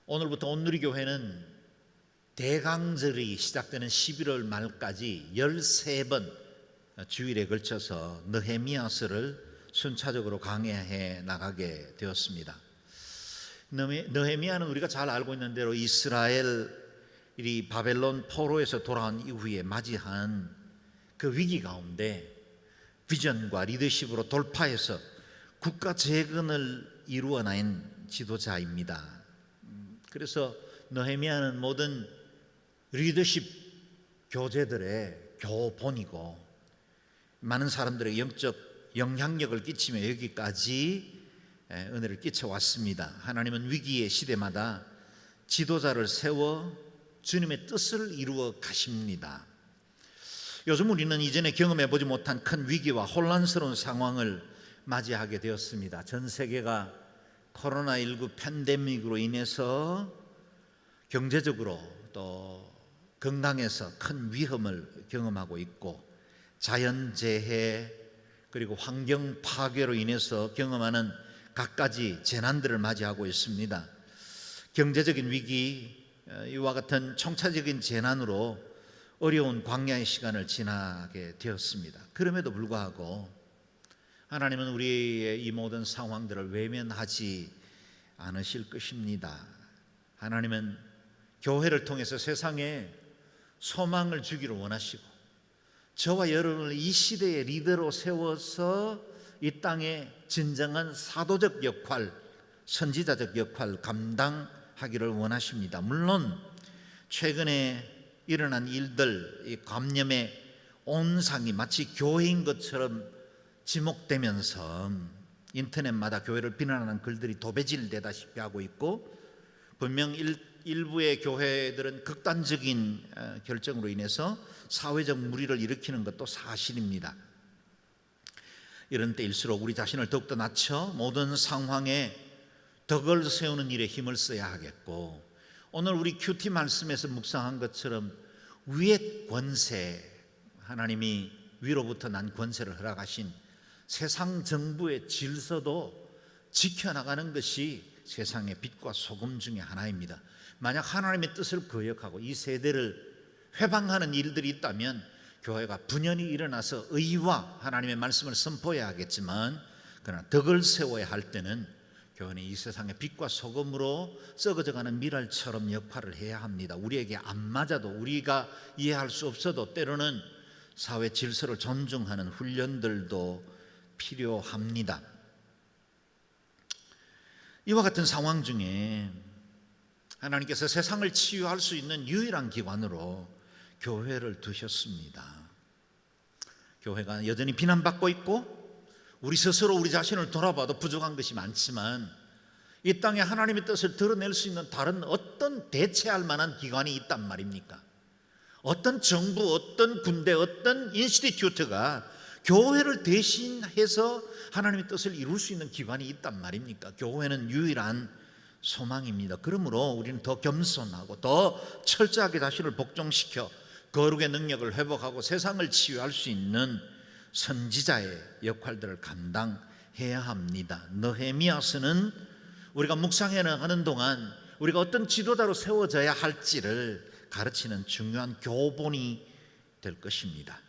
오늘부터 온누리교회는 대강절이 시작되는 11월 말까지 13번 주일에 걸쳐서 느헤미야서를 순차적으로 강해해 나가게 되었습니다. 느헤미야는 우리가 잘 알고 있는 대로 이스라엘이 바벨론 포로에서 돌아온 이후에 맞이한 그 위기 가운데 비전과 리더십으로 돌파해서 국가 재건을 이루어낸 지도자입니다. 그래서 느헤미야는 모든 리더십 교재들의 교본이고 많은 사람들의 영적 영향력을 끼치며 여기까지 은혜를 끼쳐왔습니다. 하나님은 위기의 시대마다 지도자를 세워 주님의 뜻을 이루어 가십니다. 요즘 우리는 이전에 경험해보지 못한 큰 위기와 혼란스러운 상황을 맞이하게 되었습니다. 전 세계가 코로나19 팬데믹으로 인해서 경제적으로 또 건강에서 큰 위험을 경험하고 있고, 자연재해 그리고 환경 파괴로 인해서 경험하는 갖가지 재난들을 맞이하고 있습니다. 경제적인 위기, 이와 같은 총체적인 재난으로 어려운 광야의 시간을 지나게 되었습니다. 그럼에도 불구하고 하나님은 우리의 이 모든 상황들을 외면하지 않으실 것입니다. 하나님은 교회를 통해서 세상에 소망을 주기를 원하시고, 저와 여러분을 이 시대의 리더로 세워서 이 땅에 진정한 사도적 역할, 선지자적 역할 감당하기를 원하십니다. 물론 최근에 일어난 일들, 이 감염의 온상이 마치 교회인 것처럼 지목되면서 인터넷마다 교회를 비난하는 글들이 도배질되다시피 하고 있고, 분명 일부의 교회들은 극단적인 결정으로 인해서 사회적 물의를 일으키는 것도 사실입니다. 이런 때일수록 우리 자신을 더욱더 낮춰 모든 상황에 덕을 세우는 일에 힘을 써야 하겠고, 오늘 우리 큐티 말씀에서 묵상한 것처럼 위의 권세, 하나님이 위로부터 난 권세를 허락하신 세상 정부의 질서도 지켜나가는 것이 세상의 빛과 소금 중에 하나입니다. 만약 하나님의 뜻을 거역하고 이 세대를 회방하는 일들이 있다면 교회가 분연히 일어나서 의와 하나님의 말씀을 선포해야 하겠지만, 그러나 덕을 세워야 할 때는 교회는 이 세상의 빛과 소금으로 썩어져가는 미랄처럼 역할을 해야 합니다. 우리에게 안 맞아도, 우리가 이해할 수 없어도 때로는 사회 질서를 존중하는 훈련들도 필요합니다. 이와 같은 상황 중에 하나님께서 세상을 치유할 수 있는 유일한 기관으로 교회를 두셨습니다. 교회가 여전히 비난받고 있고, 우리 스스로 우리 자신을 돌아봐도 부족한 것이 많지만, 이 땅에 하나님의 뜻을 드러낼 수 있는 다른 어떤 대체할 만한 기관이 있단 말입니까? 어떤 정부, 어떤 군대, 어떤 인스티튜트가 교회를 대신해서 하나님의 뜻을 이룰 수 있는 기관이 있단 말입니까? 교회는 유일한 소망입니다. 그러므로 우리는 더 겸손하고 더 철저하게 자신을 복종시켜 거룩의 능력을 회복하고 세상을 치유할 수 있는 선지자의 역할들을 감당해야 합니다. 느헤미야서는 우리가 묵상해 나가는 동안 우리가 어떤 지도자로 세워져야 할지를 가르치는 중요한 교본이 될 것입니다.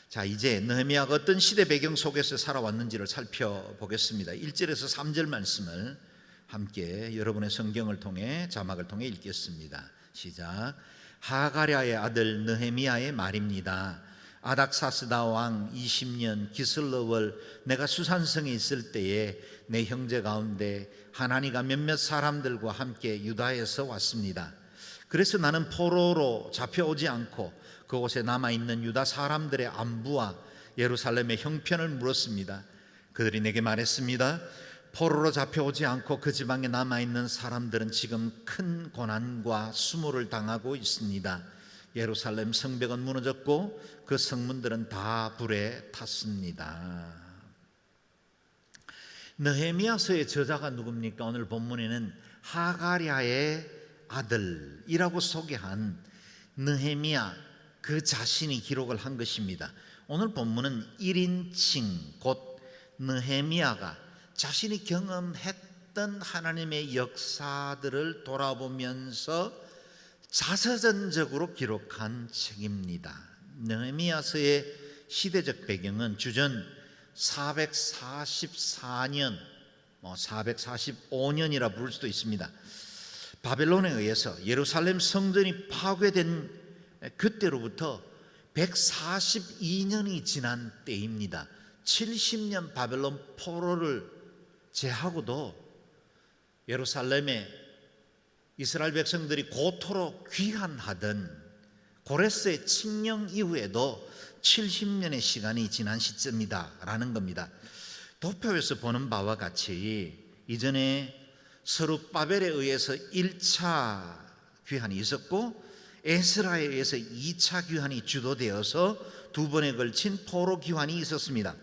자, 이제 느헤미야가 어떤 시대 배경 속에서 살아왔는지를 살펴보겠습니다. 1절에서 3절 말씀을 함께 여러분의 성경을 통해 자막을 통해 읽겠습니다. 시작. 하가랴의 아들 느헤미야의 말입니다. 아닥사스다 왕 20년 기슬러월 내가 수산성에 있을 때에 내 형제 가운데 하나니가 몇몇 사람들과 함께 유다에서 왔습니다. 그래서 나는 포로로 잡혀오지 않고 그곳에 남아있는 유다 사람들의 안부와 예루살렘의 형편을 물었습니다. 그들이 내게 말했습니다. 포로로 잡혀오지 않고 그 지방에 남아있는 사람들은 지금 큰 고난과 수모를 당하고 있습니다. 예루살렘 성벽은 무너졌고 그 성문들은 다 불에 탔습니다. 느헤미야서의 저자가 누굽니까? 오늘 본문에는 하가랴의 아들이라고 소개한 느헤미야 그 자신이 기록을 한 것입니다. 오늘 본문은 1인칭 곧 느헤미야가 자신이 경험했던 했던 하나님의 역사들을 돌아보면서 자서전적으로 기록한 책입니다. 느헤미야서의 시대적 배경은 주전 444년, 445년이라 부를 수도 있습니다. 바벨론에 의해서 예루살렘 성전이 파괴된 그때로부터 142년이 지난 때입니다. 70년 바벨론 포로를 제하고도 예루살렘에 이스라엘 백성들이 고토록 귀환하던 고레스의 칙령 이후에도 70년의 시간이 지난 시점이다라는 겁니다. 도표에서 보는 바와 같이 이전에 스룹바벨에 의해서 1차 귀환이 있었고 에스라에 의해서 2차 귀환이 주도되어서 두 번에 걸친 포로 귀환이 있었습니다.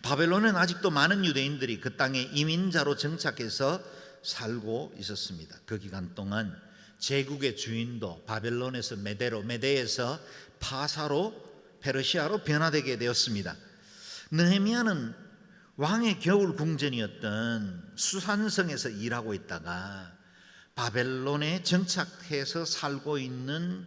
바벨론은 아직도 많은 유대인들이 그 땅에 이민자로 정착해서 살고 있었습니다. 그 기간 동안 제국의 주인도 바벨론에서 메대로, 메대에서 파사로, 페르시아로 변화되게 되었습니다. 느헤미야는 왕의 겨울 궁전이었던 수산성에서 일하고 있다가 바벨론에 정착해서 살고 있는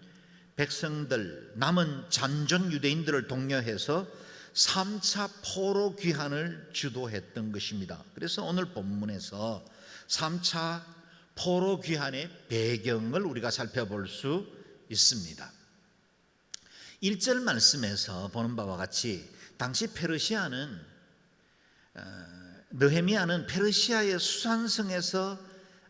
백성들, 남은 잔존 유대인들을 독려해서 3차 포로 귀환을 주도했던 것입니다. 그래서 오늘 본문에서 3차 포로 귀환의 배경을 우리가 살펴볼 수 있습니다. 1절 말씀에서 보는 바와 같이 당시 느헤미야는 페르시아의 수산성에서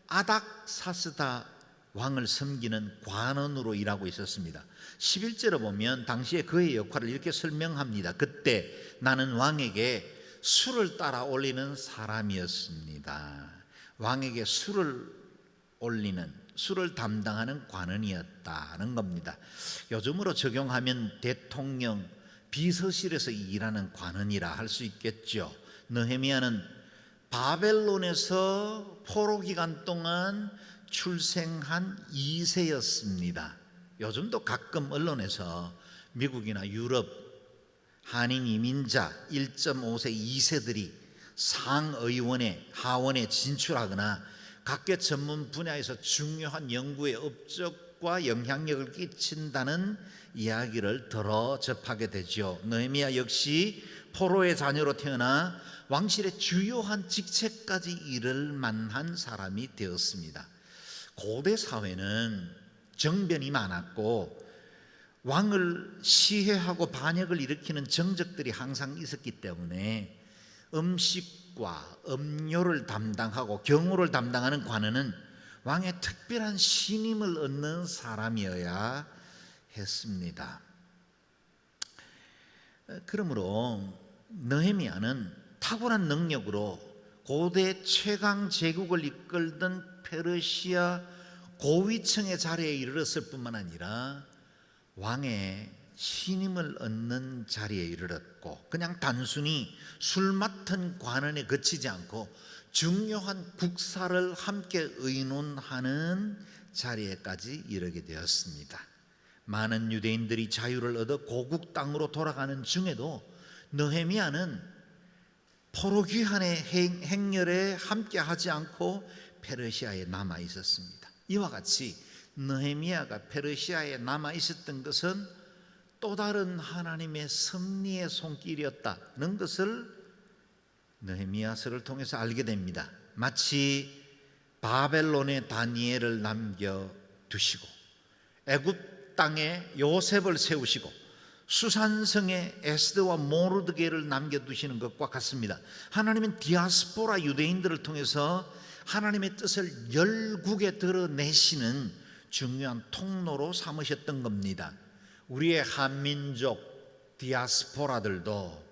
아닥사스다 왕을 섬기는 관원으로 일하고 있었습니다. 11절에 보면 당시에 그의 역할을 이렇게 설명합니다. 그때 나는 왕에게 술을 따라 올리는 사람이었습니다. 왕에게 술을 담당하는 관원이었다는 겁니다. 요즘으로 적용하면 대통령 비서실에서 일하는 관원이라 할 수 있겠죠. 느헤미야는 바벨론에서 포로 기간 동안 출생한 2세였습니다. 요즘도 가끔 언론에서 미국이나 유럽 한인 이민자 1.5세 2세들이 상의원에 하원에 진출하거나 각계 전문 분야에서 중요한 연구의 업적과 영향력을 끼친다는 이야기를 들어 접하게 되죠. 느헤미야 역시 포로의 자녀로 태어나 왕실의 주요한 직책까지 이를 만한 사람이 되었습니다. 고대 사회는 정변이 많았고 왕을 시해하고 반역을 일으키는 정적들이 항상 있었기 때문에 음식과 음료를 담당하고 경호를 담당하는 관원은 왕의 특별한 신임을 얻는 사람이어야 했습니다. 그러므로 느헤미야는 탁월한 능력으로 고대 최강 제국을 이끌던 페르시아 고위층의 자리에 이르렀을 뿐만 아니라 왕의 신임을 얻는 자리에 이르렀고 그냥 단순히 술 맡은 관원에 그치지 않고 중요한 국사를 함께 의논하는 자리에까지 이르게 되었습니다. 많은 유대인들이 자유를 얻어 고국 땅으로 돌아가는 중에도 느헤미야는 포로 귀환의 행렬에 함께 하지 않고 페르시아에 남아 있었습니다. 이와 같이 느헤미야가 페르시아에 남아 있었던 것은 또 다른 하나님의 섭리의 손길이었다는 것을 느헤미야서를 통해서 알게 됩니다. 마치 바벨론에 다니엘을 남겨두시고 애굽 땅에 요셉을 세우시고 수산성에 에스더와 모르드게를 남겨두시는 것과 같습니다. 하나님은 디아스포라 유대인들을 통해서 하나님의 뜻을 열국에 드러내시는 중요한 통로로 삼으셨던 겁니다. 우리의 한민족 디아스포라들도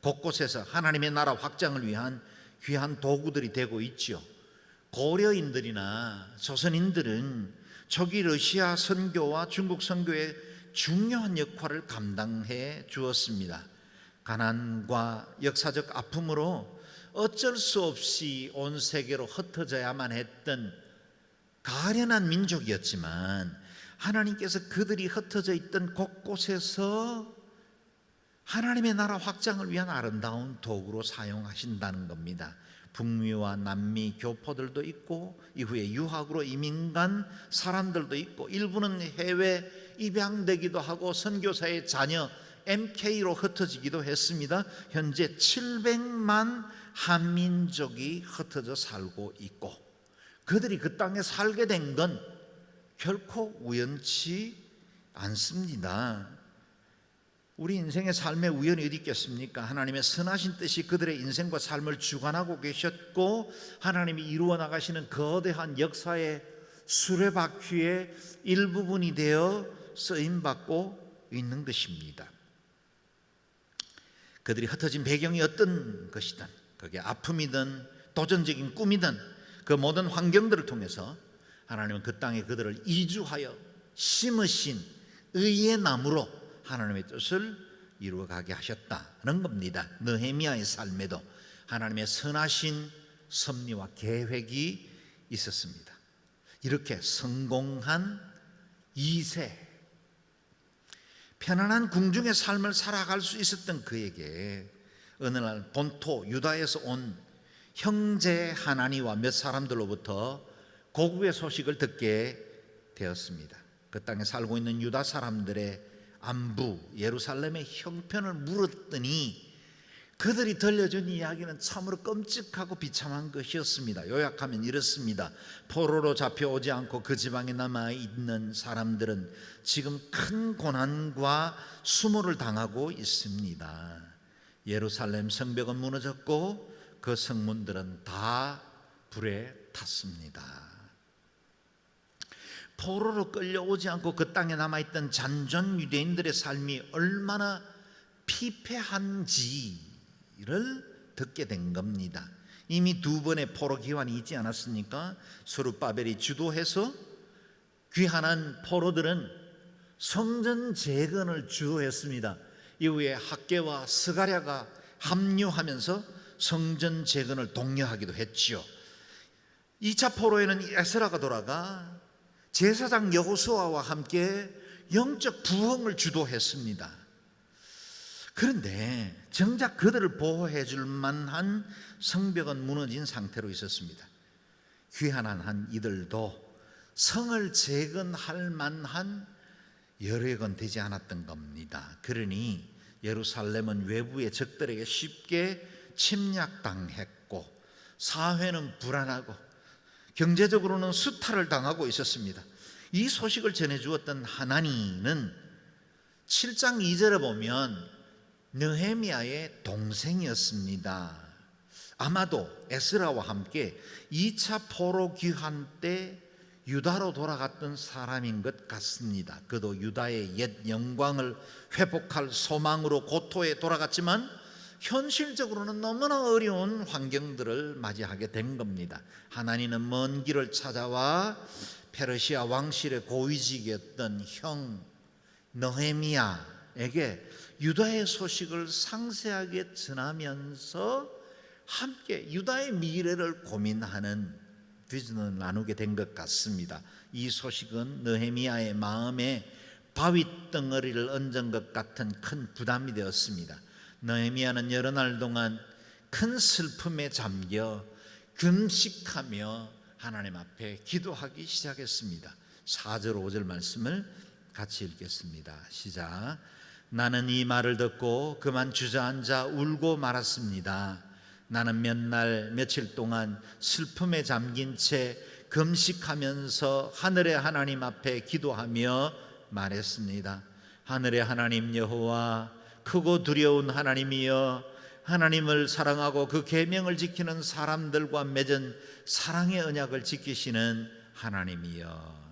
곳곳에서 하나님의 나라 확장을 위한 귀한 도구들이 되고 있죠. 고려인들이나 조선인들은 초기 러시아 선교와 중국 선교의 중요한 역할을 감당해 주었습니다. 가난과 역사적 아픔으로 어쩔 수 없이 온 세계로 흩어져야만 했던 가련한 민족이었지만 하나님께서 그들이 흩어져 있던 곳곳에서 하나님의 나라 확장을 위한 아름다운 도구로 사용하신다는 겁니다. 북미와 남미 교포들도 있고 이후에 유학으로 이민 간 사람들도 있고 일부는 해외 입양되기도 하고 선교사의 자녀 MK로 흩어지기도 했습니다. 현재 700만 한민족이 흩어져 살고 있고 그들이 그 땅에 살게 된 건 결코 우연치 않습니다. 우리 인생의 삶에 우연이 어디 있겠습니까? 하나님의 선하신 뜻이 그들의 인생과 삶을 주관하고 계셨고 하나님이 이루어 나가시는 거대한 역사의 수레바퀴의 일부분이 되어 쓰임받고 있는 것입니다. 그들이 흩어진 배경이 어떤 것이든 그게 아픔이든 도전적인 꿈이든 그 모든 환경들을 통해서 하나님은 그 땅에 그들을 이주하여 심으신 의의 나무로 하나님의 뜻을 이루어가게 하셨다는 겁니다. 느헤미야의 삶에도 하나님의 선하신 섭리와 계획이 있었습니다. 이렇게 성공한 2세 편안한 궁중의 삶을 살아갈 수 있었던 그에게 어느 날 본토 유다에서 온 형제 하나니와 몇 사람들로부터 고국의 소식을 듣게 되었습니다. 그 땅에 살고 있는 유다 사람들의 안부, 예루살렘의 형편을 물었더니 그들이 들려준 이야기는 참으로 끔찍하고 비참한 것이었습니다. 요약하면 이렇습니다. 포로로 잡혀오지 않고 그 지방에 남아있는 사람들은 지금 큰 고난과 수모를 당하고 있습니다. 예루살렘 성벽은 무너졌고 그 성문들은 다 불에 탔습니다. 포로로 끌려오지 않고 그 땅에 남아있던 잔존 유대인들의 삶이 얼마나 피폐한지를 듣게 된 겁니다. 이미 2번의 포로 기환이 있지 않았습니까? 스룹바벨이 주도해서 귀환한 포로들은 성전 재건을 주도했습니다. 이후에 학개와 스가랴가 합류하면서 성전 재건을 독려하기도 했지요. 2차 포로에는 에스라가 돌아가 제사장 여호수아와 함께 영적 부흥을 주도했습니다. 그런데 정작 그들을 보호해 줄 만한 성벽은 무너진 상태로 있었습니다. 귀환한 한 이들도 성을 재건할 만한 여력은 되지 않았던 겁니다. 그러니 예루살렘은 외부의 적들에게 쉽게 침략당했고 사회는 불안하고 경제적으로는 수탈을 당하고 있었습니다. 이 소식을 전해주었던 하나니는 7장 2절에 보면 느헤미야의 동생이었습니다. 아마도 에스라와 함께 2차 포로 귀환 때 유다로 돌아갔던 사람인 것 같습니다. 그도 유다의 옛 영광을 회복할 소망으로 고토에 돌아갔지만 현실적으로는 너무나 어려운 환경들을 맞이하게 된 겁니다. 하나님은 먼 길을 찾아와 페르시아 왕실의 고위직이었던 형 느헤미야에게 유다의 소식을 상세하게 전하면서 함께 유다의 미래를 고민하는 비전을 나누게 된 것 같습니다. 이 소식은 느헤미야의 마음에 바윗덩어리를 얹은 것 같은 큰 부담이 되었습니다. 느헤미야는 여러 날 동안 큰 슬픔에 잠겨 금식하며 하나님 앞에 기도하기 시작했습니다. 4절 5절 말씀을 같이 읽겠습니다. 시작. 나는 이 말을 듣고 그만 주저앉아 울고 말았습니다. 나는 몇 날 며칠 동안 슬픔에 잠긴 채 금식하면서 하늘의 하나님 앞에 기도하며 말했습니다. 하늘의 하나님 여호와, 크고 두려운 하나님이여, 하나님을 사랑하고 그 계명을 지키는 사람들과 맺은 사랑의 언약을 지키시는 하나님이여.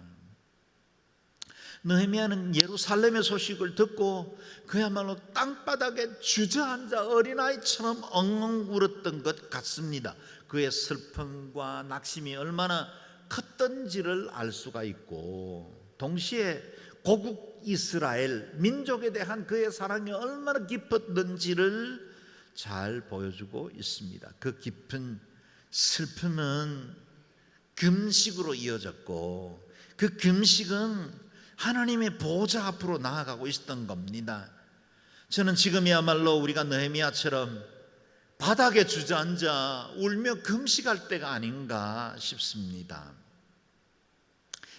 느헤미야는 예루살렘의 소식을 듣고 그야말로 땅바닥에 주저앉아 어린아이처럼 엉엉 울었던 것 같습니다. 그의 슬픔과 낙심이 얼마나 컸던지를 알 수가 있고, 동시에 고국 이스라엘 민족에 대한 그의 사랑이 얼마나 깊었는지를 잘 보여주고 있습니다. 그 깊은 슬픔은 금식으로 이어졌고, 그 금식은 하나님의 보좌 앞으로 나아가고 있었던 겁니다. 저는 지금이야말로 우리가 느헤미야처럼 바닥에 주저앉아 울며 금식할 때가 아닌가 싶습니다.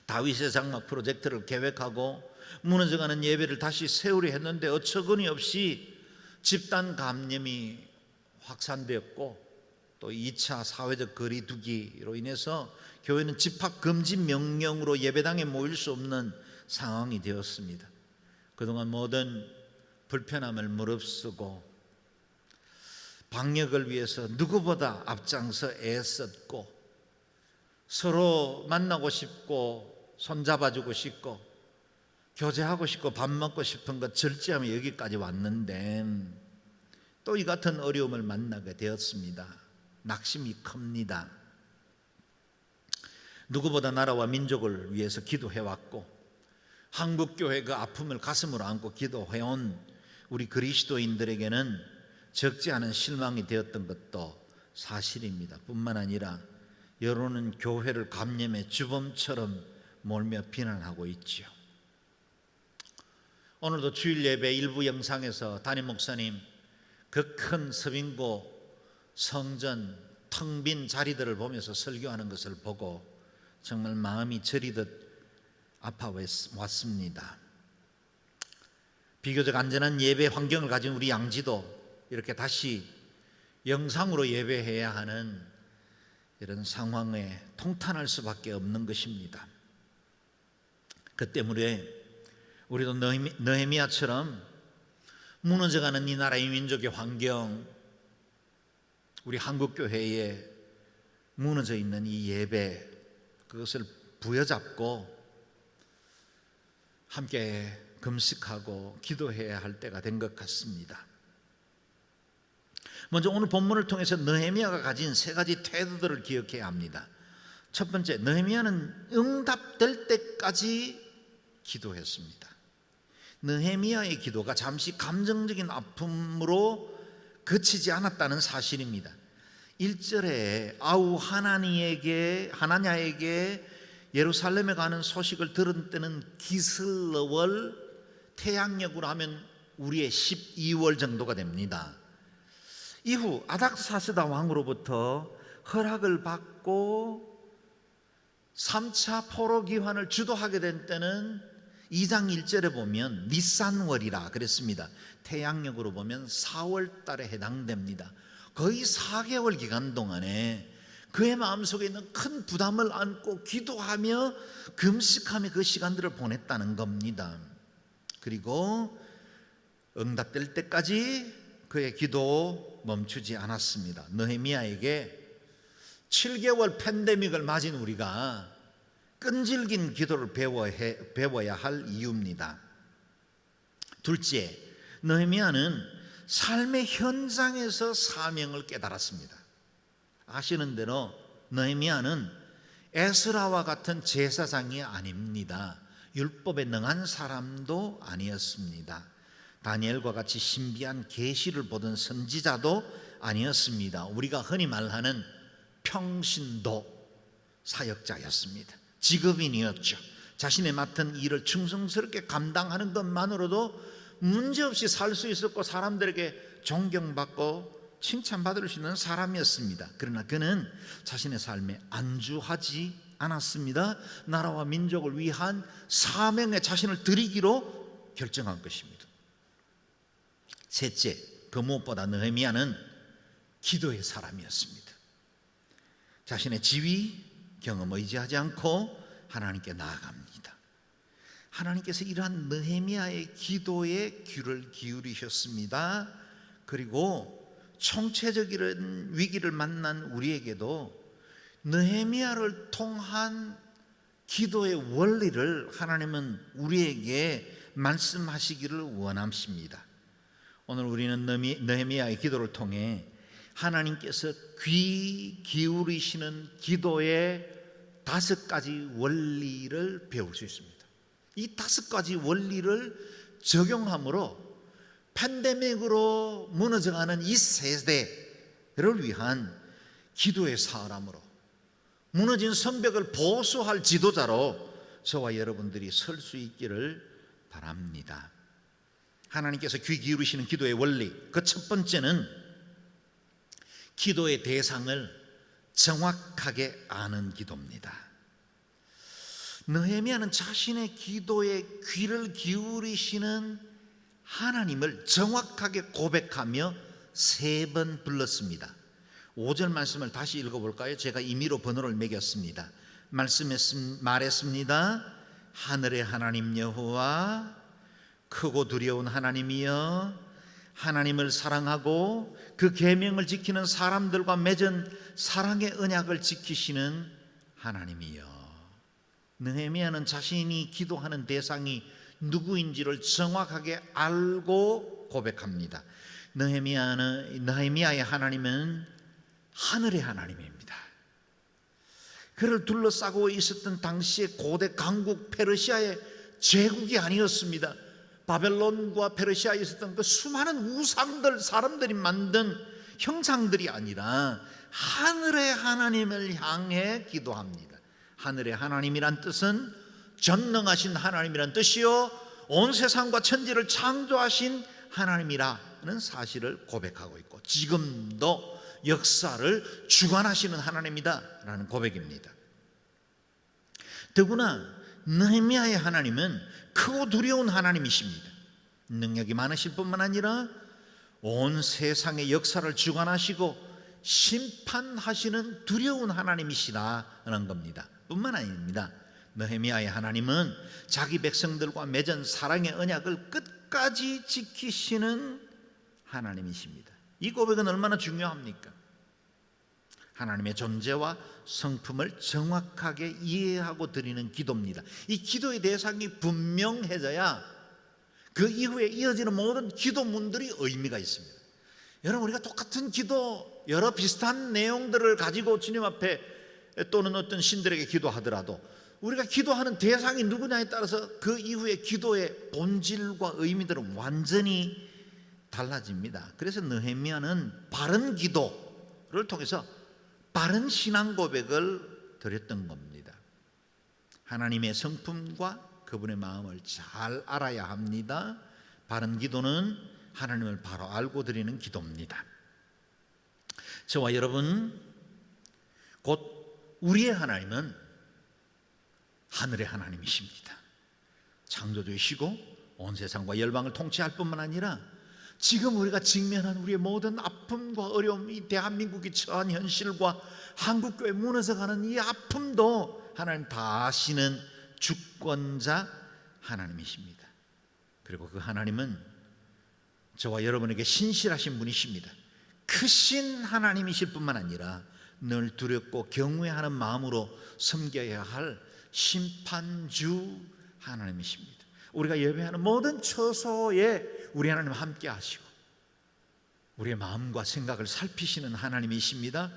다윗의 장막 프로젝트를 계획하고 무너져가는 예배를 다시 세우려 했는데 어처구니 없이 집단 감염이 확산되었고 또 2차 사회적 거리두기로 인해서 교회는 집합 금지 명령으로 예배당에 모일 수 없는 상황이 되었습니다. 그동안 모든 불편함을 무릅쓰고 방역을 위해서 누구보다 앞장서 애썼고 서로 만나고 싶고 손잡아주고 싶고 교제하고 싶고 밥 먹고 싶은 것 절제하며 여기까지 왔는데 또 이 같은 어려움을 만나게 되었습니다. 낙심이 큽니다. 누구보다 나라와 민족을 위해서 기도해왔고 한국교회 그 아픔을 가슴으로 안고 기도해온 우리 그리스도인들에게는 적지 않은 실망이 되었던 것도 사실입니다. 뿐만 아니라 여론은 교회를 감염의 주범처럼 몰며 비난하고 있지요. 오늘도 주일 예배 일부 영상에서 담임 목사님 그 큰 서빙고 성전 텅 빈 자리들을 보면서 설교하는 것을 보고 정말 마음이 저리듯 아파왔습니다. 비교적 안전한 예배 환경을 가진 우리 양지도 이렇게 다시 영상으로 예배해야 하는 이런 상황에 통탄할 수밖에 없는 것입니다. 그 때문에 우리도 느헤미야처럼 무너져가는 이 나라의 민족의 환경, 우리 한국교회에 무너져 있는 이 예배, 그것을 부여잡고 함께 금식하고 기도해야 할 때가 된 것 같습니다. 먼저 오늘 본문을 통해서 느헤미야가 가진 세 가지 태도들을 기억해야 합니다. 첫 번째, 느헤미야는 응답될 때까지 기도했습니다. 느헤미야의 기도가 잠시 감정적인 아픔으로 그치지 않았다는 사실입니다. 1절에 아우 하나냐에게 예루살렘에 가는 소식을 들은 때는 기슬러월, 태양력으로 하면 우리의 12월 정도가 됩니다. 이후 아닥사스다 왕으로부터 허락을 받고 3차 포로 기환을 주도하게 된 때는 2장 1절에 보면 니산월이라 그랬습니다. 태양력으로 보면 4월 달에 해당됩니다. 거의 4개월 기간 동안에 그의 마음속에 있는 큰 부담을 안고 기도하며 금식하며 그 시간들을 보냈다는 겁니다. 그리고 응답될 때까지 그의 기도 멈추지 않았습니다. 느헤미야에게 7개월 팬데믹을 맞은 우리가 끈질긴 기도를 배워야 할 이유입니다. 둘째, 느헤미야는 삶의 현장에서 사명을 깨달았습니다. 아시는 대로 느헤미야는 에스라와 같은 제사장이 아닙니다. 율법에 능한 사람도 아니었습니다. 다니엘과 같이 신비한 계시를 보던 선지자도 아니었습니다. 우리가 흔히 말하는 평신도 사역자였습니다. 직업인이었죠. 자신의 맡은 일을 충성스럽게 감당하는 것만으로도 문제없이 살 수 있었고 사람들에게 존경받고 칭찬받을 수 있는 사람이었습니다. 그러나 그는 자신의 삶에 안주하지 않았습니다. 나라와 민족을 위한 사명에 자신을 드리기로 결정한 것입니다. 셋째, 그 무엇보다 느헤미야는 기도의 사람이었습니다. 자신의 지위, 경험 의지하지 않고 하나님께 나아갑니다. 하나님께서 이러한 느헤미야의 기도에 귀를 기울이셨습니다. 그리고 총체적인 위기를 만난 우리에게도 느헤미야를 통한 기도의 원리를 하나님은 우리에게 말씀하시기를 원하십니다. 오늘 우리는 느헤미야의 기도를 통해 하나님께서 귀 기울이시는 기도의 5가지 원리를 배울 수 있습니다. 이 5가지 원리를 적용함으로 팬데믹으로 무너져가는 이 세대를 위한 기도의 사람으로, 무너진 성벽을 보수할 지도자로 저와 여러분들이 설 수 있기를 바랍니다. 하나님께서 귀 기울이시는 기도의 원리, 그 첫 번째는 기도의 대상을 정확하게 아는 기도입니다. 느헤미야는 자신의 기도에 귀를 기울이시는 하나님을 정확하게 고백하며 3번 불렀습니다. 5절 말씀을 다시 읽어볼까요? 제가 임의로 번호를 매겼습니다. 말했습니다. 하늘의 하나님 여호와, 크고 두려운 하나님이여, 하나님을 사랑하고 그 계명을 지키는 사람들과 맺은 사랑의 언약을 지키시는 하나님이여. 느헤미야는 자신이 기도하는 대상이 누구인지를 정확하게 알고 고백합니다. 느헤미야의 하나님은 하늘의 하나님입니다. 그를 둘러싸고 있었던 당시의 고대 강국 페르시아의 제국이 아니었습니다. 바벨론과 페르시아에 있었던 그 수많은 우상들, 사람들이 만든 형상들이 아니라 하늘의 하나님을 향해 기도합니다. 하늘의 하나님이란 뜻은 전능하신 하나님이란 뜻이요, 온 세상과 천지를 창조하신 하나님이라는 사실을 고백하고 있고, 지금도 역사를 주관하시는 하나님이다라는 고백입니다. 더구나 느헤미야의 하나님은 크고 두려운 하나님이십니다. 능력이 많으실 뿐만 아니라 온 세상의 역사를 주관하시고 심판하시는 두려운 하나님이시라는 겁니다. 뿐만 아닙니다. 느헤미야의 하나님은 자기 백성들과 맺은 사랑의 언약을 끝까지 지키시는 하나님이십니다. 이 고백은 얼마나 중요합니까? 하나님의 존재와 성품을 정확하게 이해하고 드리는 기도입니다. 이 기도의 대상이 분명해져야 그 이후에 이어지는 모든 기도문들이 의미가 있습니다. 여러분, 우리가 똑같은 기도, 여러 비슷한 내용들을 가지고 주님 앞에 또는 어떤 신들에게 기도하더라도 우리가 기도하는 대상이 누구냐에 따라서 그 이후에 기도의 본질과 의미들은 완전히 달라집니다. 그래서 느헤미야는 바른 기도를 통해서 바른 신앙 고백을 드렸던 겁니다. 하나님의 성품과 그분의 마음을 잘 알아야 합니다. 바른 기도는 하나님을 바로 알고 드리는 기도입니다. 저와 여러분, 곧 우리의 하나님은 하늘의 하나님이십니다. 창조주이시고 온 세상과 열방을 통치할 뿐만 아니라 지금 우리가 직면한 우리의 모든 아픔과 어려움, 이 대한민국이 처한 현실과 한국교회 무너져가는 이 아픔도 하나님 다 아시는 주권자 하나님이십니다. 그리고 그 하나님은 저와 여러분에게 신실하신 분이십니다. 크신 하나님이실 뿐만 아니라 늘 두렵고 경외하는 마음으로 섬겨야 할 심판주 하나님이십니다. 우리가 예배하는 모든 처소에 우리 하나님 함께 하시고 우리의 마음과 생각을 살피시는 하나님이십니다.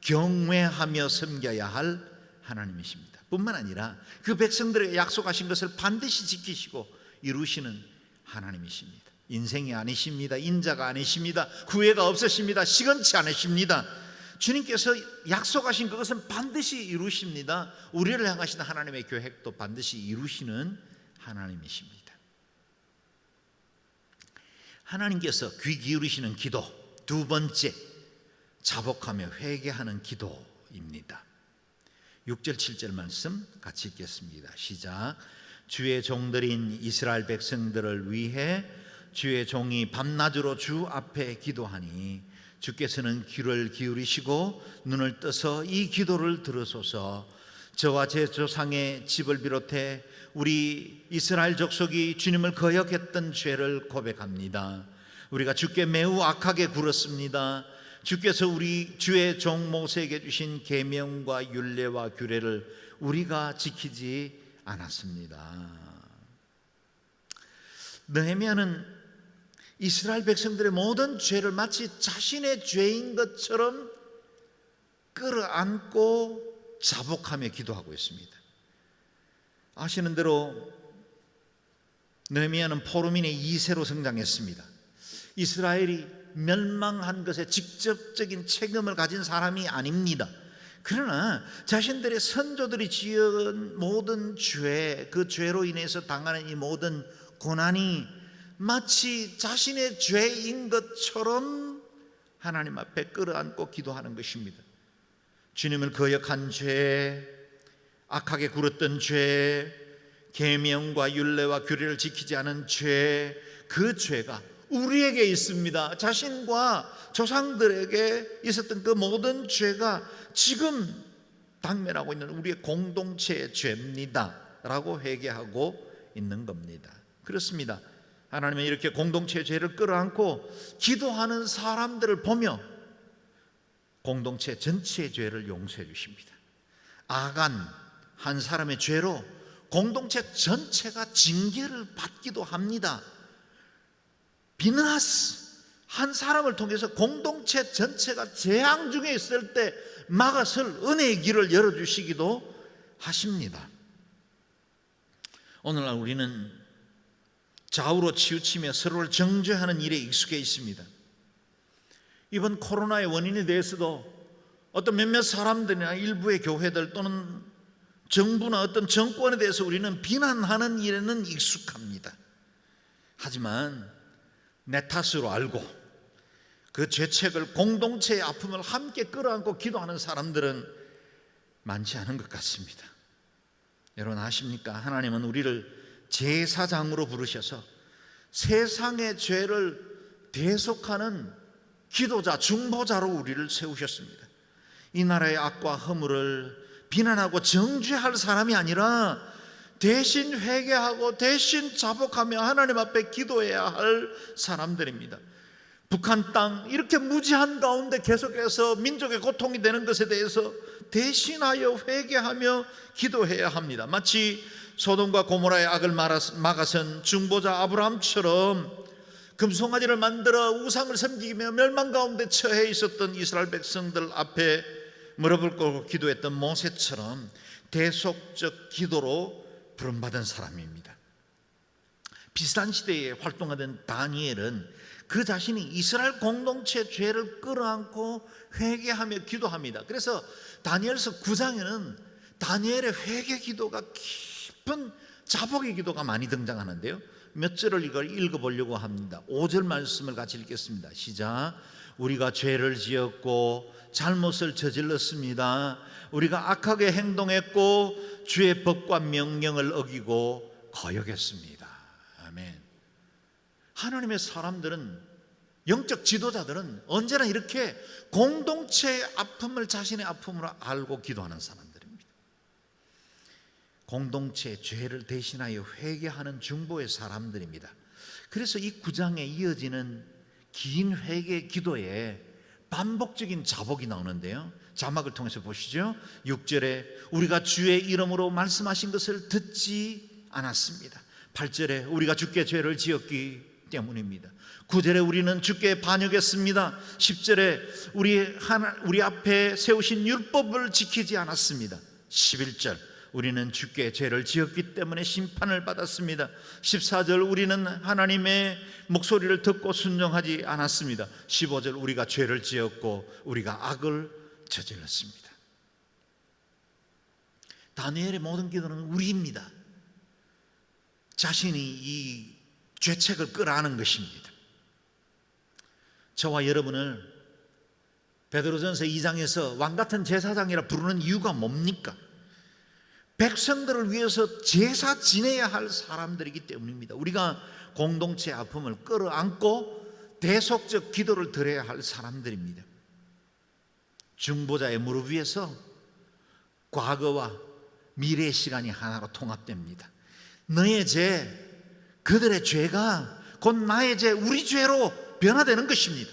경외하며 섬겨야 할 하나님이십니다. 뿐만 아니라 그 백성들에게 약속하신 것을 반드시 지키시고 이루시는 하나님이십니다. 인생이 아니십니다. 인자가 아니십니다. 구애가 없으십니다. 시건치 않으십니다. 주님께서 약속하신 그것은 반드시 이루십니다. 우리를 향하신 하나님의 계획도 반드시 이루시는 하나님이십니다. 하나님께서 귀 기울이시는 기도, 두 번째, 자복하며 회개하는 기도입니다. 6절 7절 말씀 같이 읽겠습니다. 시작. 주의 종들인 이스라엘 백성들을 위해 주의 종이 밤낮으로 주 앞에 기도하니 주께서는 귀를 기울이시고 눈을 떠서 이 기도를 들으소서. 저와 제 조상의 집을 비롯해 우리 이스라엘 족속이 주님을 거역했던 죄를 고백합니다. 우리가 주께 매우 악하게 굴었습니다. 주께서 우리 주의 종 모세에게 주신 계명과 율례와 규례를 우리가 지키지 않았습니다. 느헤미야는 이스라엘 백성들의 모든 죄를 마치 자신의 죄인 것처럼 끌어안고 자복하며 기도하고 있습니다. 아시는 대로 느헤미야는 포르민의 2세로 성장했습니다. 이스라엘이 멸망한 것에 직접적인 책임을 가진 사람이 아닙니다. 그러나 자신들의 선조들이 지은 모든 죄, 그 죄로 인해서 당하는 이 모든 고난이 마치 자신의 죄인 것처럼 하나님 앞에 끌어안고 기도하는 것입니다. 주님을 거역한 죄, 악하게 굴었던 죄, 계명과 율례와 규례를 지키지 않은 죄, 그 죄가 우리에게 있습니다. 자신과 조상들에게 있었던 그 모든 죄가 지금 당면하고 있는 우리의 공동체의 죄입니다 라고 회개하고 있는 겁니다. 그렇습니다. 하나님은 이렇게 공동체의 죄를 끌어안고 기도하는 사람들을 보며 공동체 전체의 죄를 용서해 주십니다. 아간 한 사람의 죄로 공동체 전체가 징계를 받기도 합니다. 비느하스 한 사람을 통해서 공동체 전체가 재앙 중에 있을 때 막아설 은혜의 길을 열어주시기도 하십니다. 오늘날 우리는 좌우로 치우치며 서로를 정죄하는 일에 익숙해 있습니다. 이번 코로나의 원인에 대해서도 어떤 몇몇 사람들이나 일부의 교회들 또는 정부나 어떤 정권에 대해서 우리는 비난하는 일에는 익숙합니다. 하지만 내 탓으로 알고 그 죄책을, 공동체의 아픔을 함께 끌어안고 기도하는 사람들은 많지 않은 것 같습니다. 여러분 아십니까? 하나님은 우리를 제사장으로 부르셔서 세상의 죄를 대속하는 기도자, 중보자로 우리를 세우셨습니다. 이 나라의 악과 허물을 비난하고 정죄할 사람이 아니라 대신 회개하고 대신 자복하며 하나님 앞에 기도해야 할 사람들입니다. 북한 땅 이렇게 무지한 가운데 계속해서 민족의 고통이 되는 것에 대해서 대신하여 회개하며 기도해야 합니다. 마치 소돔과 고모라의 악을 막아선 중보자 아브라함처럼 금송아지를 만들어 우상을 섬기며 멸망 가운데 처해 있었던 이스라엘 백성들 앞에 무릎을 꿇고 기도했던 모세처럼 대속적 기도로 부름받은 사람입니다. 비슷한 시대에 활동하던 다니엘은 그 자신이 이스라엘 공동체 죄를 끌어안고 회개하며 기도합니다. 그래서 다니엘서 9장에는 다니엘의 회개 기도가 깊은 자복의 기도가 많이 등장하는데요, 몇 절을 이걸 읽어보려고 합니다. 5절 말씀을 같이 읽겠습니다. 시작. 우리가 죄를 지었고 잘못을 저질렀습니다. 우리가 악하게 행동했고 주의 법과 명령을 어기고 거역했습니다. 아멘. 하나님의 사람들은, 영적 지도자들은 언제나 이렇게 공동체의 아픔을 자신의 아픔으로 알고 기도하는 사람들입니다. 공동체의 죄를 대신하여 회개하는 중보의 사람들입니다. 그래서 이 9장에 이어지는 긴 회개 기도에 반복적인 자복이 나오는데요, 자막을 통해서 보시죠. 6절에 우리가 주의 이름으로 말씀하신 것을 듣지 않았습니다. 8절에 우리가 주께 죄를 지었기 때문입니다. 9절에 우리는 주께 반역했습니다. 10절에 우리 앞에 세우신 율법을 지키지 않았습니다. 11절 우리는 주께 죄를 지었기 때문에 심판을 받았습니다. 14절 우리는 하나님의 목소리를 듣고 순종하지 않았습니다. 15절 우리가 죄를 지었고 우리가 악을 저질렀습니다. 다니엘의 모든 기도는 우리입니다. 자신이 이 죄책을 끌어안은 것입니다. 저와 여러분을 베드로전서 2장에서 왕같은 제사장이라 부르는 이유가 뭡니까? 백성들을 위해서 제사 지내야 할 사람들이기 때문입니다. 우리가 공동체의 아픔을 끌어안고 대속적 기도를 드려야 할 사람들입니다. 중보자의 무릎 위에서 과거와 미래의 시간이 하나로 통합됩니다. 너의 죄, 그들의 죄가 곧 나의 죄, 우리 죄로 변화되는 것입니다.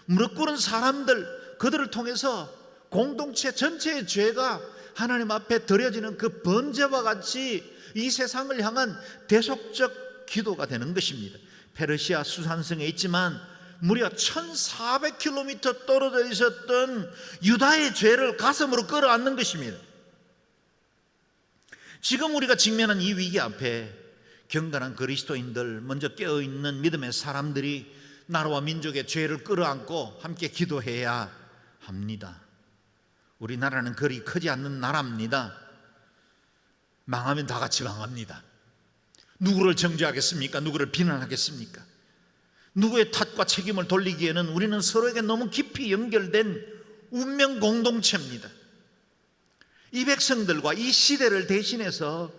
무릎 꿇은 사람들, 그들을 통해서 공동체 전체의 죄가 하나님 앞에 드려지는 그 번제와 같이 이 세상을 향한 대속적 기도가 되는 것입니다. 페르시아 수산성에 있지만 무려 1400km 떨어져 있었던 유다의 죄를 가슴으로 끌어안는 것입니다. 지금 우리가 직면한 이 위기 앞에 경건한 그리스도인들, 먼저 깨어있는 믿음의 사람들이 나라와 민족의 죄를 끌어안고 함께 기도해야 합니다. 우리나라는 그리 크지 않는 나라입니다. 망하면 다 같이 망합니다. 누구를 정죄하겠습니까? 누구를 비난하겠습니까? 누구의 탓과 책임을 돌리기에는 우리는 서로에게 너무 깊이 연결된 운명 공동체입니다. 이 백성들과 이 시대를 대신해서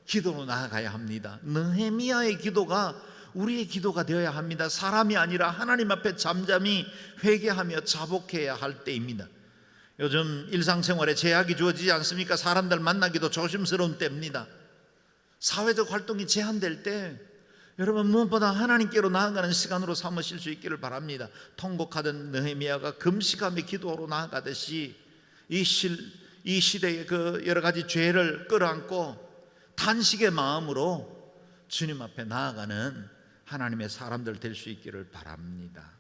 기도로 나아가야 합니다. 느헤미야의 기도가 우리의 기도가 되어야 합니다. 사람이 아니라 하나님 앞에 잠잠히 회개하며 자복해야 할 때입니다. 요즘 일상생활에 제약이 주어지지 않습니까? 사람들 만나기도 조심스러운 때입니다. 사회적 활동이 제한될 때 여러분 무엇보다 하나님께로 나아가는 시간으로 삼으실 수 있기를 바랍니다. 통곡하던 느헤미야가 금식하며 기도로 나아가듯이 이 시대의 그 여러 가지 죄를 끌어안고 탄식의 마음으로 주님 앞에 나아가는 하나님의 사람들 될 수 있기를 바랍니다.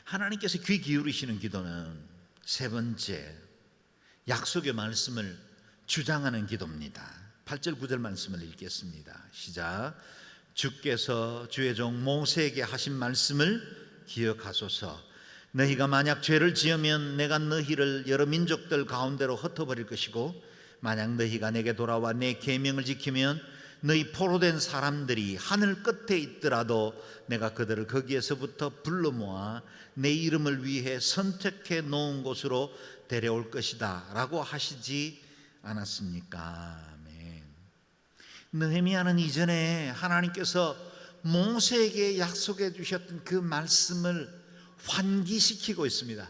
하나님께서 귀 기울이시는 기도는 세 번째, 약속의 말씀을 주장하는 기도입니다. 8절 9절 말씀을 읽겠습니다. 시작. 주께서 주의 종 모세에게 하신 말씀을 기억하소서. 너희가 만약 죄를 지으면 내가 너희를 여러 민족들 가운데로 흩어버릴 것이고, 만약 너희가 내게 돌아와 내 계명을 지키면 너희 포로된 사람들이 하늘 끝에 있더라도 내가 그들을 거기에서부터 불러 모아 내 이름을 위해 선택해 놓은 곳으로 데려올 것이다 라고 하시지 않았습니까? 아멘. 느헤미야는 이전에 하나님께서 모세에게 약속해 주셨던 그 말씀을 환기시키고 있습니다.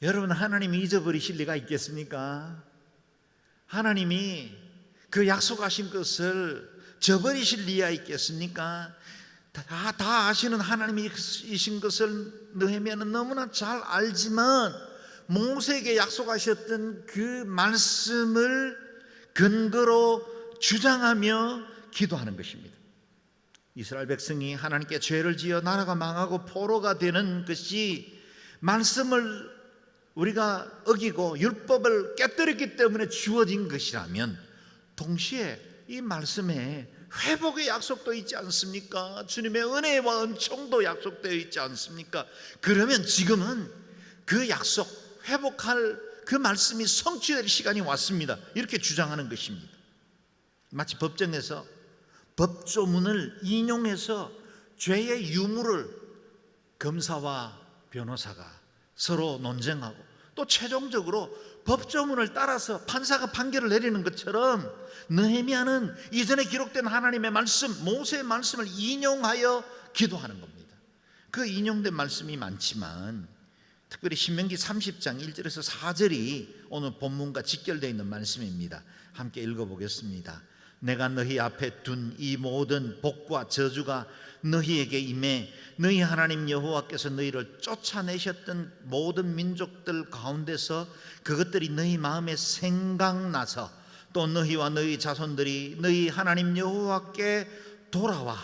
여러분, 하나님이 잊어버리실 리가 있겠습니까? 하나님이 그 약속하신 것을 저버리실 리가 있겠습니까? 다 아시는 하나님이신 것을 느헤미야는 너무나 잘 알지만 모세에게 약속하셨던 그 말씀을 근거로 주장하며 기도하는 것입니다. 이스라엘 백성이 하나님께 죄를 지어 나라가 망하고 포로가 되는 것이 말씀을 우리가 어기고 율법을 깨뜨렸기 때문에 주어진 것이라면 동시에 이 말씀에 회복의 약속도 있지 않습니까? 주님의 은혜와 은총도 약속되어 있지 않습니까? 그러면 지금은 그 약속, 회복할 그 말씀이 성취될 시간이 왔습니다. 이렇게 주장하는 것입니다. 마치 법정에서 법조문을 인용해서 죄의 유무를 검사와 변호사가 서로 논쟁하고 또 최종적으로 법조문을 따라서 판사가 판결을 내리는 것처럼 느헤미야는 이전에 기록된 하나님의 말씀, 모세의 말씀을 인용하여 기도하는 겁니다. 그 인용된 말씀이 많지만 특별히 신명기 30장 1절에서 4절이 오늘 본문과 직결되어 있는 말씀입니다. 함께 읽어보겠습니다. 내가 너희 앞에 둔 이 모든 복과 저주가 너희에게 임해 너희 하나님 여호와께서 너희를 쫓아내셨던 모든 민족들 가운데서 그것들이 너희 마음에 생각나서 또 너희와 너희 자손들이 너희 하나님 여호와께 돌아와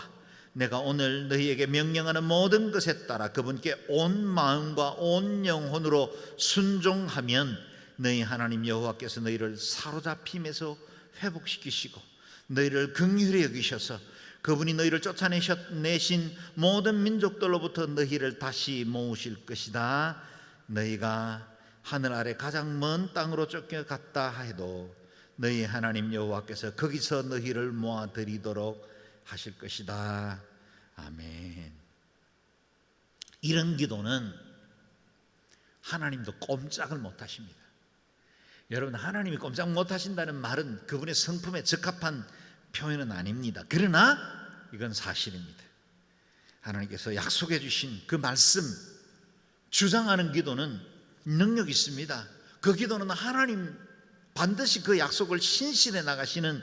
내가 오늘 너희에게 명령하는 모든 것에 따라 그분께 온 마음과 온 영혼으로 순종하면 너희 하나님 여호와께서 너희를 사로잡힘에서 회복시키시고 너희를 긍휼히 여기셔서 그분이 너희를 쫓아내신 모든 민족들로부터 너희를 다시 모으실 것이다. 너희가 하늘 아래 가장 먼 땅으로 쫓겨갔다 해도 너희 하나님 여호와께서 거기서 너희를 모아드리도록 하실 것이다. 아멘. 이런 기도는 하나님도 꼼짝을 못하십니다. 여러분, 하나님이 꼼짝 못하신다는 말은 그분의 성품에 적합한 표현은 아닙니다. 그러나 이건 사실입니다. 하나님께서 약속해 주신 그 말씀 주장하는 기도는 능력이 있습니다. 그 기도는 하나님 반드시 그 약속을 신실해 나가시는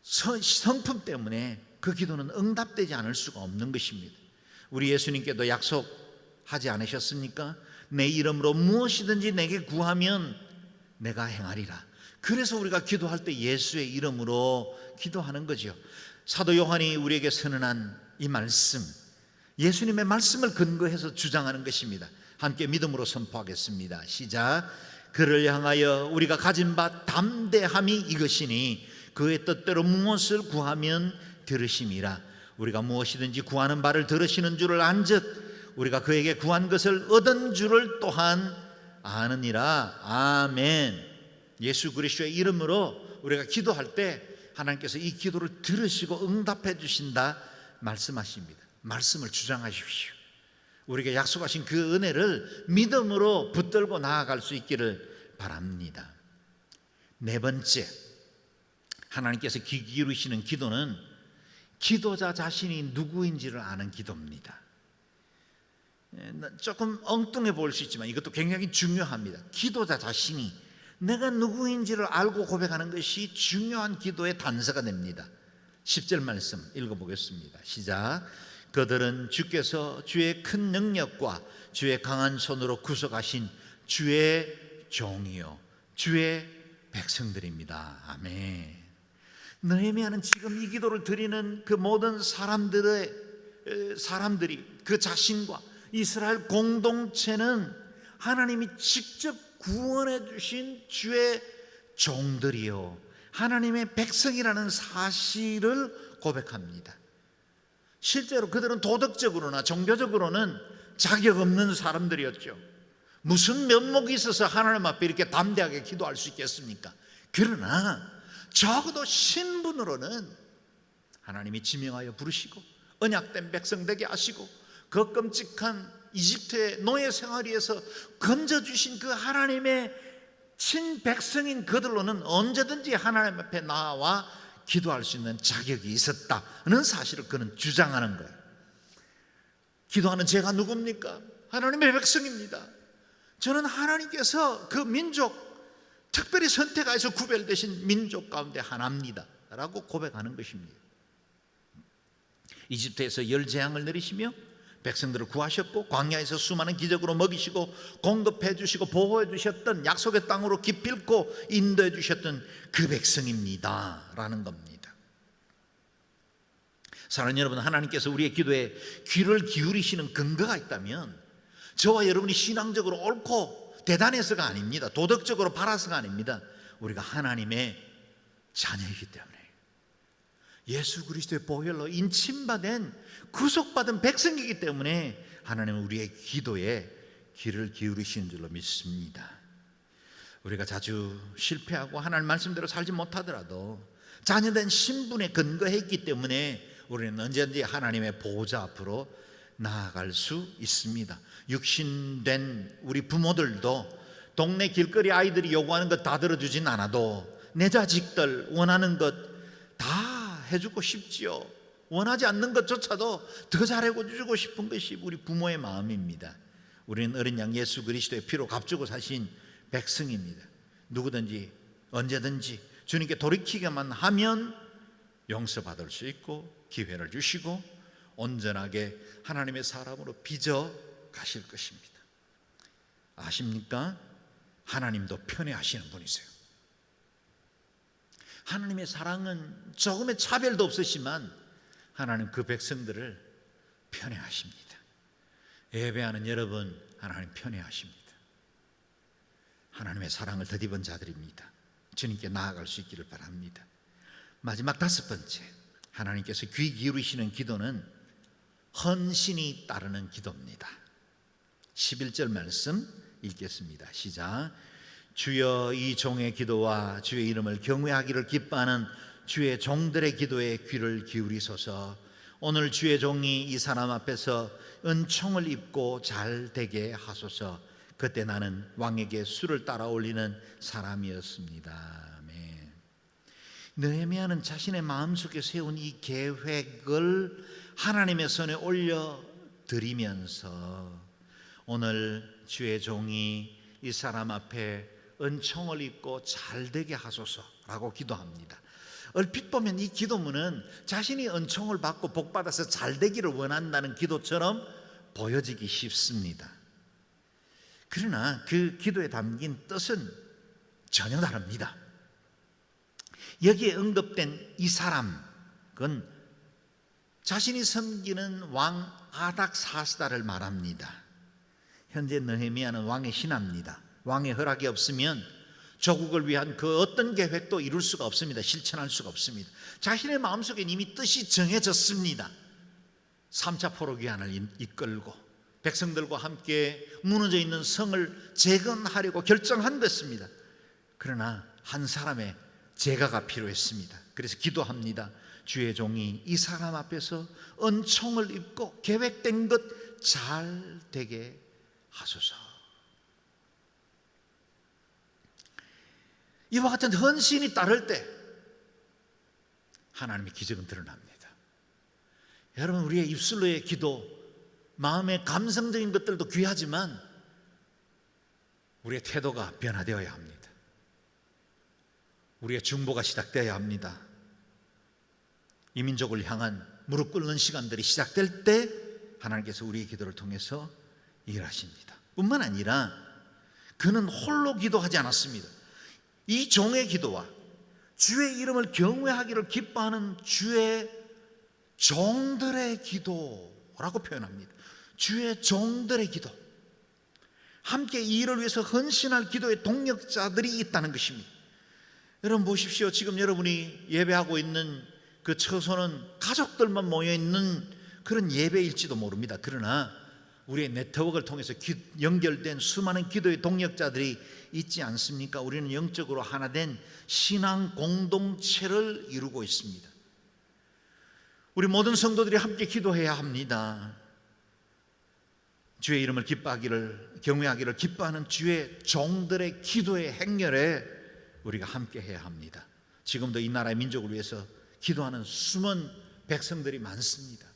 성품 때문에 그 기도는 응답되지 않을 수가 없는 것입니다. 우리 예수님께도 약속하지 않으셨습니까? 내 이름으로 무엇이든지 내게 구하면 내가 행하리라. 그래서 우리가 기도할 때 예수의 이름으로 기도하는 거죠. 사도 요한이 우리에게 선언한 이 말씀, 예수님의 말씀을 근거해서 주장하는 것입니다. 함께 믿음으로 선포하겠습니다. 시작. 그를 향하여 우리가 가진 바 담대함이 이것이니 그의 뜻대로 무엇을 구하면 들으심이라. 우리가 무엇이든지 구하는 바를 들으시는 줄을 안즉 우리가 그에게 구한 것을 얻은 줄을 또한 아느니라. 아멘. 예수 그리스도의 이름으로 우리가 기도할 때 하나님께서 이 기도를 들으시고 응답해 주신다. 말씀하십니다. 말씀을 주장하십시오. 우리에게 약속하신 그 은혜를 믿음으로 붙들고 나아갈 수 있기를 바랍니다. 네 번째, 하나님께서 귀 기울이시는 기도는 기도자 자신이 누구인지를 아는 기도입니다. 조금 엉뚱해 보일 수 있지만 이것도 굉장히 중요합니다. 기도자 자신이 내가 누구인지를 알고 고백하는 것이 중요한 기도의 단서가 됩니다. 10절 말씀 읽어보겠습니다. 시작. 그들은 주께서 주의 큰 능력과 주의 강한 손으로 구속하신 주의 종이요 주의 백성들입니다. 아멘. 느헤미야는 지금 이 기도를 드리는 그 모든 사람들이 그 자신과 이스라엘 공동체는 하나님이 직접 구원해 주신 주의 종들이요 하나님의 백성이라는 사실을 고백합니다. 실제로 그들은 도덕적으로나 종교적으로는 자격 없는 사람들이었죠. 무슨 면목이 있어서 하나님 앞에 이렇게 담대하게 기도할 수 있겠습니까? 그러나 적어도 신분으로는 하나님이 지명하여 부르시고 언약된 백성 되게 하시고 그 끔찍한 이집트의 노예 생활에서 건져주신 그 하나님의 친백성인 그들로는 언제든지 하나님 앞에 나와 기도할 수 있는 자격이 있었다는 사실을 그는 주장하는 거예요. 기도하는 제가 누굽니까? 하나님의 백성입니다. 저는 하나님께서 그 민족 특별히 선택하여서 구별되신 민족 가운데 하나입니다 라고 고백하는 것입니다. 이집트에서 열재앙을 내리시며 백성들을 구하셨고 광야에서 수많은 기적으로 먹이시고 공급해 주시고 보호해 주셨던 약속의 땅으로 기필코 인도해 주셨던 그 백성입니다 라는 겁니다. 사랑하는 여러분, 하나님께서 우리의 기도에 귀를 기울이시는 근거가 있다면 저와 여러분이 신앙적으로 옳고 대단해서가 아닙니다. 도덕적으로 바라서가 아닙니다. 우리가 하나님의 자녀이기 때문에 예수 그리스도의 보혈로 인침받은 구속받은 백성이기 때문에 하나님은 우리의 기도에 귀를 기울이시는 줄로 믿습니다. 우리가 자주 실패하고 하나님 말씀대로 살지 못하더라도 자녀된 신분에 근거했기 때문에 우리는 언제든지 하나님의 보호자 앞으로 나아갈 수 있습니다. 육신된 우리 부모들도 동네 길거리 아이들이 요구하는 것 다 들어주진 않아도 내 자식들 원하는 것 다 해주고 싶지요. 원하지 않는 것조차도 더 잘해주고 싶은 것이 우리 부모의 마음입니다. 우리는 어린 양 예수 그리스도의 피로 값주고 사신 백성입니다. 누구든지 언제든지 주님께 돌이키기만 하면 용서받을 수 있고 기회를 주시고 온전하게 하나님의 사람으로 빚어 가실 것입니다. 아십니까? 하나님도 편애하시는 분이세요. 하나님의 사랑은 조금의 차별도 없으시지만 하나님 그 백성들을 편애하십니다. 예배하는 여러분, 하나님 편애하십니다. 하나님의 사랑을 덧입은 자들입니다. 주님께 나아갈 수 있기를 바랍니다. 마지막 다섯 번째, 하나님께서 귀 기울이시는 기도는 헌신이 따르는 기도입니다. 11절 말씀 읽겠습니다. 시작. 주여, 이 종의 기도와 주의 이름을 경외하기를 기뻐하는 주의 종들의 기도에 귀를 기울이소서. 오늘 주의 종이 이 사람 앞에서 은총을 입고 잘 되게 하소서. 그때 나는 왕에게 술을 따라 올리는 사람이었습니다. 아멘. 느헤미야는 자신의 마음속에 세운 이 계획을 하나님의 손에 올려드리면서 오늘 주의 종이 이 사람 앞에 은총을 입고 잘되게 하소서라고 기도합니다. 얼핏 보면 이 기도문은 자신이 은총을 받고 복받아서 잘되기를 원한다는 기도처럼 보여지기 쉽습니다. 그러나 그 기도에 담긴 뜻은 전혀 다릅니다. 여기에 언급된 이 사람은 자신이 섬기는 왕 아닥사스다를 말합니다. 현재 느헤미야는 왕의 신하입니다. 왕의 허락이 없으면 조국을 위한 그 어떤 계획도 이룰 수가 없습니다. 실천할 수가 없습니다. 자신의 마음속에 이미 뜻이 정해졌습니다. 3차 포로기한을 이끌고 백성들과 함께 무너져 있는 성을 재건하려고 결정한 것입니다. 그러나 한 사람의 제가가 필요했습니다. 그래서 기도합니다. 주의 종이 이 사람 앞에서 은총을 입고 계획된 것 잘 되게 하소서. 이와 같은 헌신이 따를 때 하나님의 기적은 드러납니다. 여러분, 우리의 입술로의 기도, 마음의 감성적인 것들도 귀하지만 우리의 태도가 변화되어야 합니다. 우리의 중보가 시작되어야 합니다. 이 민족을 향한 무릎 꿇는 시간들이 시작될 때 하나님께서 우리의 기도를 통해서 일하십니다. 뿐만 아니라 그는 홀로 기도하지 않았습니다. 이 종의 기도와 주의 이름을 경외하기를 기뻐하는 주의 종들의 기도라고 표현합니다. 주의 종들의 기도, 함께 이 일을 위해서 헌신할 기도의 동력자들이 있다는 것입니다. 여러분 보십시오. 지금 여러분이 예배하고 있는 그 처소는 가족들만 모여있는 그런 예배일지도 모릅니다. 그러나 우리의 네트워크를 통해서 연결된 수많은 기도의 동력자들이 있지 않습니까? 우리는 영적으로 하나된 신앙 공동체를 이루고 있습니다. 우리 모든 성도들이 함께 기도해야 합니다. 주의 이름을 기뻐하기를, 경외하기를 기뻐하는 주의 종들의 기도의 행렬에 우리가 함께 해야 합니다. 지금도 이 나라의 민족을 위해서 기도하는 숨은 백성들이 많습니다.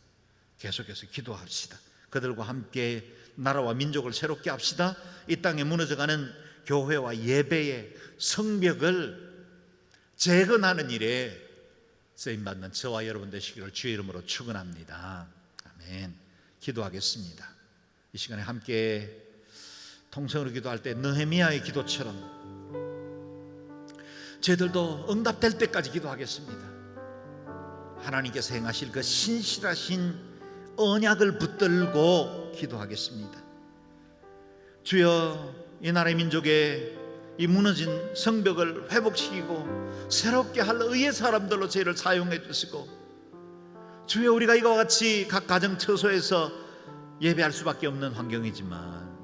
계속해서 기도합시다. 그들과 함께 나라와 민족을 새롭게 합시다. 이 땅에 무너져가는 교회와 예배의 성벽을 재건하는 일에 쓰임받는 저와 여러분 되시기를 주의 이름으로 축원합니다. 아멘. 기도하겠습니다. 이 시간에 함께 통성으로 기도할 때 느헤미야의 기도처럼 저희들도 응답될 때까지 기도하겠습니다. 하나님께서 행하실 그 신실하신 언약을 붙들고 기도하겠습니다. 주여, 이 나라의 민족의 이 무너진 성벽을 회복시키고 새롭게 할 의의 사람들로 저희를 사용해 주시고, 주여, 우리가 이와 같이 각 가정 처소에서 예배할 수밖에 없는 환경이지만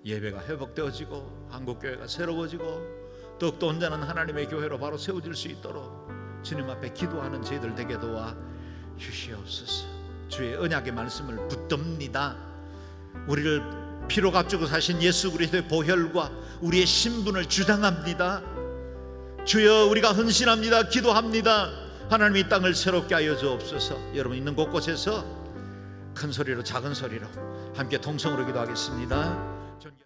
예배가 회복되어지고 한국교회가 새로워지고 더욱더 온전한 하나님의 교회로 바로 세워질 수 있도록 주님 앞에 기도하는 저희들 되게 도와 주시옵소서. 주의 언약의 말씀을 붙듭니다. 우리를 피로 값주고 사신 예수 그리스도의 보혈과 우리의 신분을 주장합니다. 주여, 우리가 헌신합니다. 기도합니다. 하나님 이 땅을 새롭게 하여 주옵소서. 여러분 있는 곳곳에서 큰 소리로 작은 소리로 함께 통성으로 기도하겠습니다.